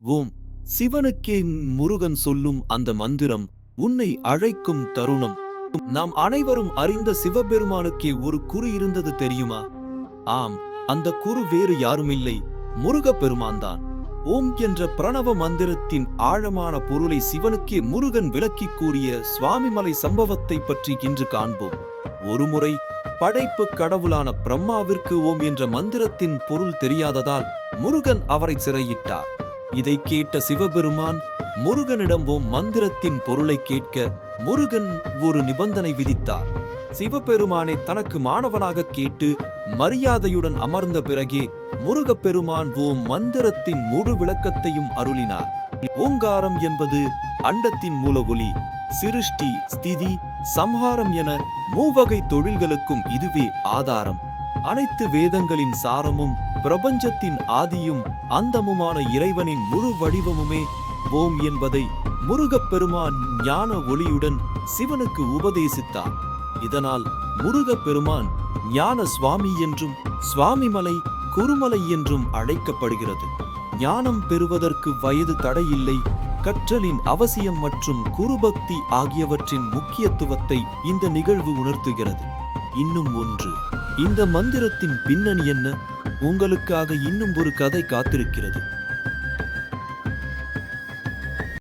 ஓம் சிவனுக்கே முருகன் சொல்லும் அந்த மந்திரம் உன்னை அழைக்கும் தருணம். நாம் அனைவரும் அறிந்த சிவபெருமானுக்கே ஒரு குரு இருந்தது தெரியுமா? ஆம், அந்த குரு வேறு யாருமில்லை, முருகப்பெருமான்தான். ஓம் என்ற பிரணவ மந்திரத்தின் ஆழமான பொருளை சிவனுக்கே முருகன் விளக்கிக் கூறிய சுவாமிமலை சம்பவத்தை பற்றி இன்று காண்போம். ஒருமுறை படைப்பு கடவுளான பிரம்மாவிற்கு ஓம் என்ற மந்திரத்தின் பொருள் தெரியாததால் முருகன் அவரை சிறையிட்டார். இதை கேட்ட சிவபெருமான் முருகனிடம் ஓம் மந்திரத்தின் பொருளை கேட்க முருகன் ஒரு நிபந்தனை விதித்தார். சிவபெருமானை தனக்கு மாணவனாக கேட்டு மரியாதையுடன் அமர்ந்த பிறகே முருகப்பெருமான் ஓம் மந்திரத்தின் முழு விளக்கத்தையும் அருளினார். ஓங்காரம் என்பது அண்டத்தின் மூல ஒலி. சிருஷ்டி, ஸ்திதி, சம்ஹாரம் என மூவகை தொழில்களுக்கும் இதுவே ஆதாரம். அனைத்து வேதங்களின் சாரமும் பிரபஞ்சத்தின் ஆதியும் அந்தமுமான இறைவனின் முழு வடிவமுமே ஓம் என்பதை முருகப்பெருமான் ஞான ஒளியுடன் சிவனுக்கு உபதேசித்தார். இதனால் முருகப்பெருமான் ஞான சுவாமி என்றும் சுவாமிமலை குருமலை என்றும் அழைக்கப்படுகிறது. ஞானம் பெறுவதற்கு வயது தடையில்லை. கற்றலின் அவசியம் மற்றும் குருபக்தி ஆகியவற்றின் முக்கியத்துவத்தை இந்த நிகழ்வு உணர்த்துகிறது. இன்னும் ஒன்று, இந்த மந்திரத்தின் பின்னணி என்ன? உங்களுக்காக இன்னும் ஒரு கதை காத்திருக்கிறது.